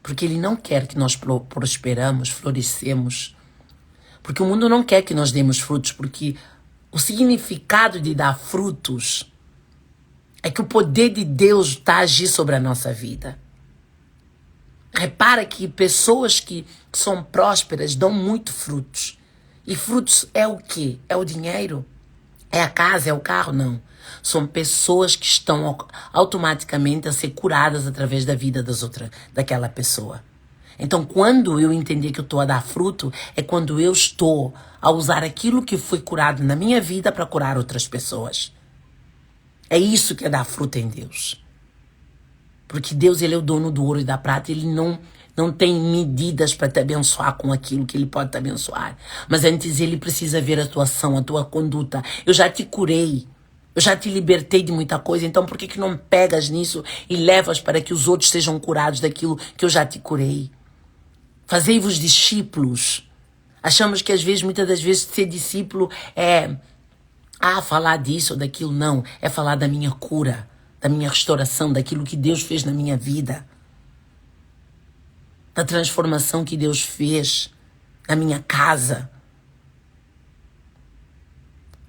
S1: Porque ele não quer que nós prosperamos, florescemos. Porque o mundo não quer que nós demos frutos, porque o significado de dar frutos é que o poder de Deus está a agir sobre a nossa vida. Repara que pessoas que são prósperas dão muito frutos. E frutos é o quê? É o dinheiro? É a casa? É o carro? Não. São pessoas que estão automaticamente a ser curadas através da vida daquela pessoa. Então, quando eu entender que eu estou a dar fruto, é quando eu estou a usar aquilo que foi curado na minha vida para curar outras pessoas. É isso que é dar fruto em Deus. Porque Deus, Ele é o dono do ouro e da prata, Ele não tem medidas para te abençoar com aquilo que Ele pode te abençoar. Mas antes Ele precisa ver a tua ação, a tua conduta. Eu já te curei, eu já te libertei de muita coisa, então por que não pegas nisso e levas para que os outros sejam curados daquilo que eu já te curei? Fazei-vos discípulos. Achamos que às vezes, muitas das vezes, ser discípulo é falar disso ou daquilo. Não, é falar da minha cura, da minha restauração, daquilo que Deus fez na minha vida, da transformação que Deus fez na minha casa.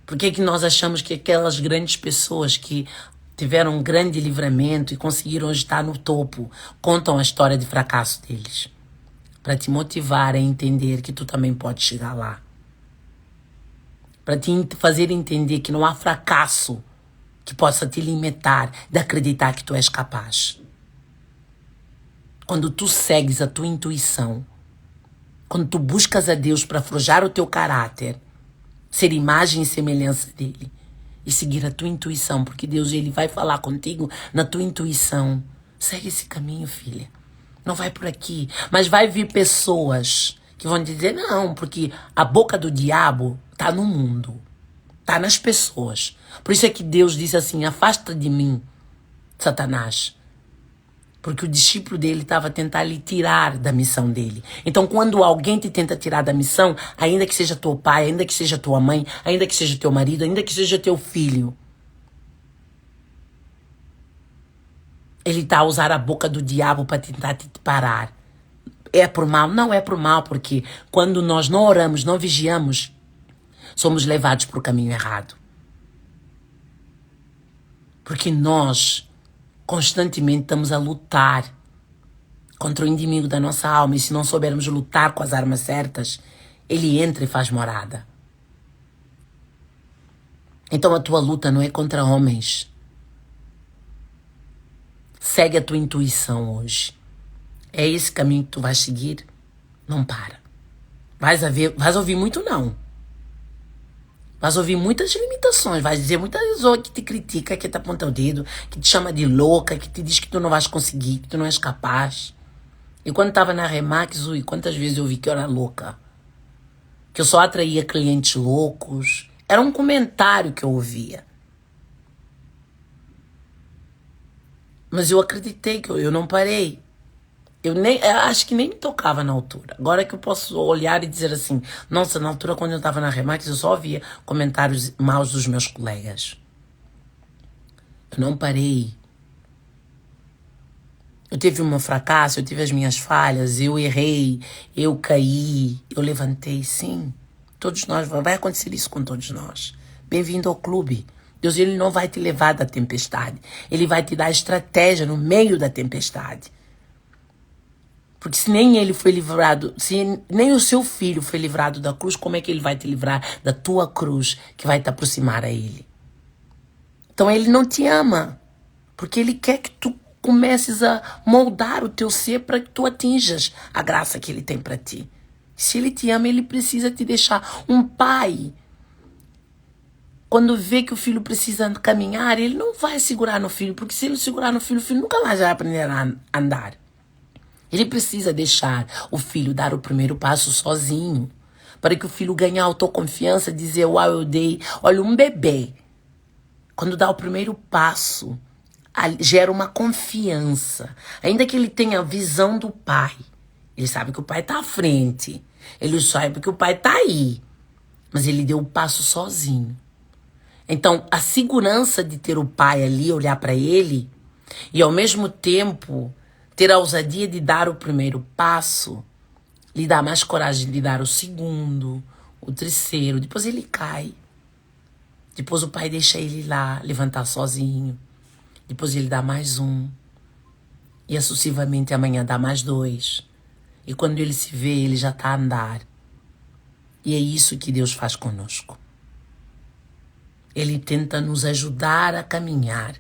S1: Por que nós achamos que aquelas grandes pessoas que tiveram um grande livramento e conseguiram estar no topo contam a história de fracasso deles? Para te motivar a entender que tu também pode chegar lá. Para te fazer entender que não há fracasso que possa te limitar de acreditar que tu és capaz. Quando tu segues a tua intuição, quando tu buscas a Deus para forjar o teu caráter, ser imagem e semelhança dele, e seguir a tua intuição, porque Deus ele vai falar contigo na tua intuição. Segue esse caminho, filha. Não vai por aqui. Mas vai vir pessoas que vão dizer, não, porque a boca do diabo está no mundo. Está nas pessoas. Por isso é que Deus disse assim, afasta de mim, Satanás. Porque o discípulo dele estava a tentar lhe tirar da missão dele. Então, quando alguém te tenta tirar da missão, ainda que seja teu pai, ainda que seja tua mãe, ainda que seja teu marido, ainda que seja teu filho, ele está a usar a boca do diabo para tentar te parar. É por mal? Não é por mal, porque quando nós não oramos, não vigiamos, somos levados para o caminho errado. Porque nós Constantemente estamos a lutar contra o inimigo da nossa alma. E se não soubermos lutar com as armas certas, ele entra e faz morada. Então a tua luta não é contra homens. Segue a tua intuição hoje. É esse caminho que tu vais seguir? Não para. Vais ouvir muito não. Vais ouvir muitas limitações. Vais dizer muitas pessoas que te critica, que te aponta o dedo, que te chama de louca, que te diz que tu não vais conseguir, que tu não és capaz. E quando estava na Remax, quantas vezes eu ouvi que eu era louca? Que eu só atraía clientes loucos. Era um comentário que eu ouvia. Mas eu acreditei, que eu não parei. Eu acho que nem me tocava na altura. Agora que eu posso olhar e dizer assim, nossa, na altura quando eu estava na Remax, eu só ouvia comentários maus dos meus colegas. Eu não parei. Eu tive o meu fracasso, eu tive as minhas falhas, eu errei, eu caí, eu levantei, sim. Todos nós, vai acontecer isso com todos nós. Bem-vindo ao clube. Deus, ele não vai te levar da tempestade. Ele vai te dar estratégia no meio da tempestade. Porque se nem ele foi livrado, se nem o seu filho foi livrado da cruz, como é que ele vai te livrar da tua cruz que vai te aproximar a ele? Então ele não te ama, porque ele quer que tu comeces a moldar o teu ser para que tu atinjas a graça que ele tem para ti. Se ele te ama, ele precisa te deixar. Um pai, quando vê que o filho precisa caminhar, ele não vai segurar no filho, porque se ele segurar no filho, o filho nunca mais vai aprender a andar. Ele precisa deixar o filho dar o primeiro passo sozinho, para que o filho ganhe autoconfiança, dizer, uau, eu dei. Olha, um bebê, quando dá o primeiro passo, gera uma confiança. Ainda que ele tenha a visão do pai, ele sabe que o pai está à frente, ele sabe que o pai está aí, mas ele deu o passo sozinho. Então, a segurança de ter o pai ali, olhar para ele, e ao mesmo tempo ter a ousadia de dar o primeiro passo, lhe dá mais coragem de dar o segundo, o terceiro. Depois ele cai. Depois o pai deixa ele lá, levantar sozinho. Depois ele dá mais um. E sucessivamente amanhã dá mais dois. E quando ele se vê, ele já está a andar. E é isso que Deus faz conosco. Ele tenta nos ajudar a caminhar.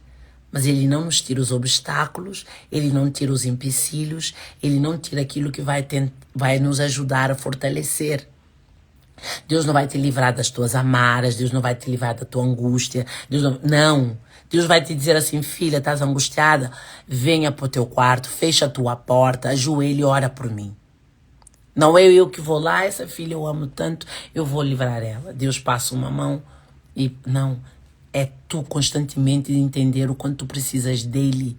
S1: Mas ele não nos tira os obstáculos, ele não tira os empecilhos, ele não tira aquilo que vai nos ajudar a fortalecer. Deus não vai te livrar das tuas amarras, Deus não vai te livrar da tua angústia. Não. Deus vai te dizer assim, filha, estás angustiada? Venha para o teu quarto, fecha a tua porta, ajoelha e ora por mim. Não é eu que vou lá, essa filha eu amo tanto, eu vou livrar ela. Deus passa uma mão e não. É tu constantemente entender o quanto tu precisas dele.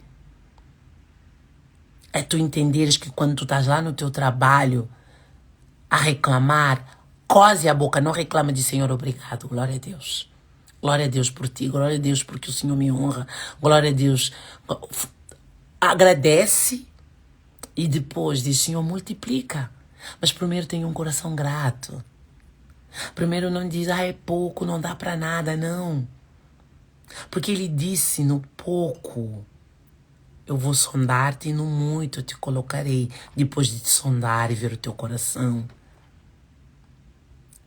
S1: É tu entenderes que quando tu estás lá no teu trabalho a reclamar, cose a boca, não reclama de Senhor, obrigado, glória a Deus. Glória a Deus por ti, glória a Deus porque o Senhor me honra, glória a Deus. Agradece e depois diz, Senhor, multiplica. Mas primeiro tenha um coração grato. Primeiro não diz, é pouco, não dá para nada, não. Porque ele disse, no pouco eu vou sondar-te e no muito eu te colocarei, depois de te sondar e ver o teu coração.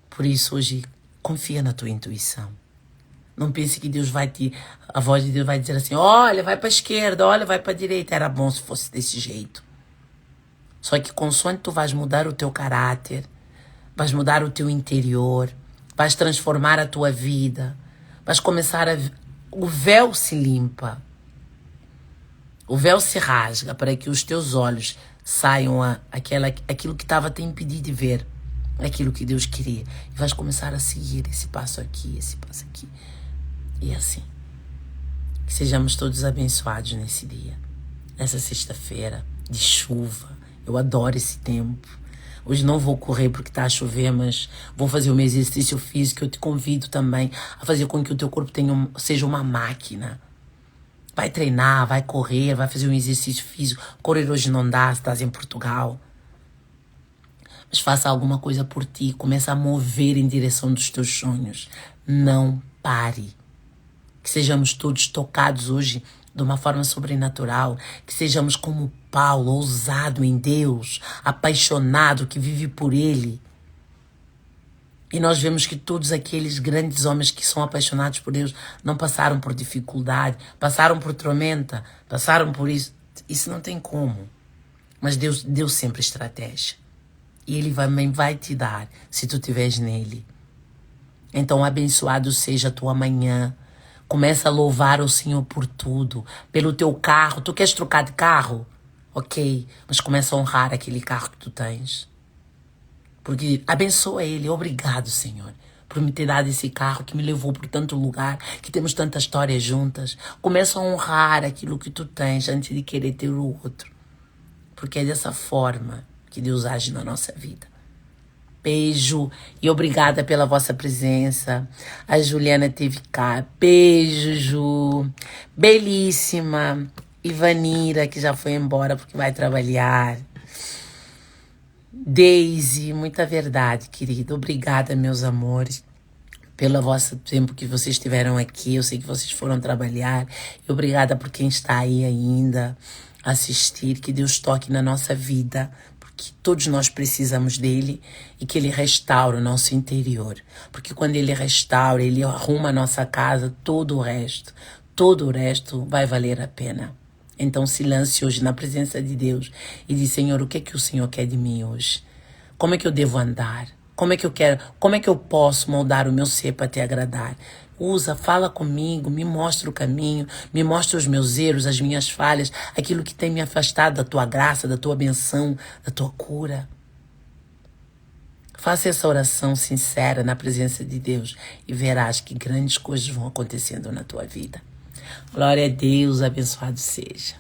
S1: Por isso hoje, confia na tua intuição. Não pense que a voz de Deus vai dizer assim, olha, vai para a esquerda, olha, vai para a direita. Era bom se fosse desse jeito. Só que consoante tu vais mudar o teu caráter, vais mudar o teu interior, vais transformar a tua vida, vais começar o véu se limpa. O véu se rasga para que os teus olhos saiam aquilo que estava te impedindo de ver, aquilo que Deus queria. E vais começar a seguir esse passo aqui, esse passo aqui. E assim. Que sejamos todos abençoados nesse dia. Nessa sexta-feira de chuva. Eu adoro esse tempo. Hoje não vou correr porque está a chover, mas vou fazer o meu exercício físico. Eu te convido também a fazer com que o teu corpo seja uma máquina. Vai treinar, vai correr, vai fazer um exercício físico. Correr hoje não dá, se estás em Portugal. Mas faça alguma coisa por ti. Começa a mover em direção dos teus sonhos. Não pare. Que sejamos todos tocados hoje de uma forma sobrenatural, que sejamos como Paulo, ousado em Deus, apaixonado, que vive por Ele. E nós vemos que todos aqueles grandes homens que são apaixonados por Deus não passaram por dificuldade, passaram por tormenta, passaram por isso. Isso não tem como. Mas Deus deu sempre estratégia. E Ele também vai te dar, se tu estiveres nele. Então, abençoado seja a tua manhã. Começa a louvar o Senhor por tudo. Pelo teu carro. Tu queres trocar de carro? Ok. Mas começa a honrar aquele carro que tu tens. Porque abençoa Ele. Obrigado, Senhor, por me ter dado esse carro que me levou por tanto lugar, que temos tanta história juntas. Começa a honrar aquilo que tu tens antes de querer ter o outro. Porque é dessa forma que Deus age na nossa vida. Beijo e obrigada pela vossa presença. A Juliana esteve cá. Beijo, Ju. Belíssima. Ivanira, que já foi embora porque vai trabalhar. Daisy, muita verdade, querida. Obrigada, meus amores, pelo vosso tempo que vocês estiveram aqui. Eu sei que vocês foram trabalhar. E obrigada por quem está aí ainda a assistir. Que Deus toque na nossa vida, que todos nós precisamos dele e que ele restaure o nosso interior. Porque quando ele restaura, ele arruma a nossa casa, todo o resto vai valer a pena. Então se lance hoje na presença de Deus e diz: Senhor, o que é que o Senhor quer de mim hoje? Como é que eu devo andar? Como é que eu posso moldar o meu ser para te agradar? Usa, fala comigo, me mostra o caminho, me mostra os meus erros, as minhas falhas, aquilo que tem me afastado da tua graça, da tua benção, da tua cura. Faça essa oração sincera na presença de Deus e verás que grandes coisas vão acontecendo na tua vida. Glória a Deus, abençoado seja.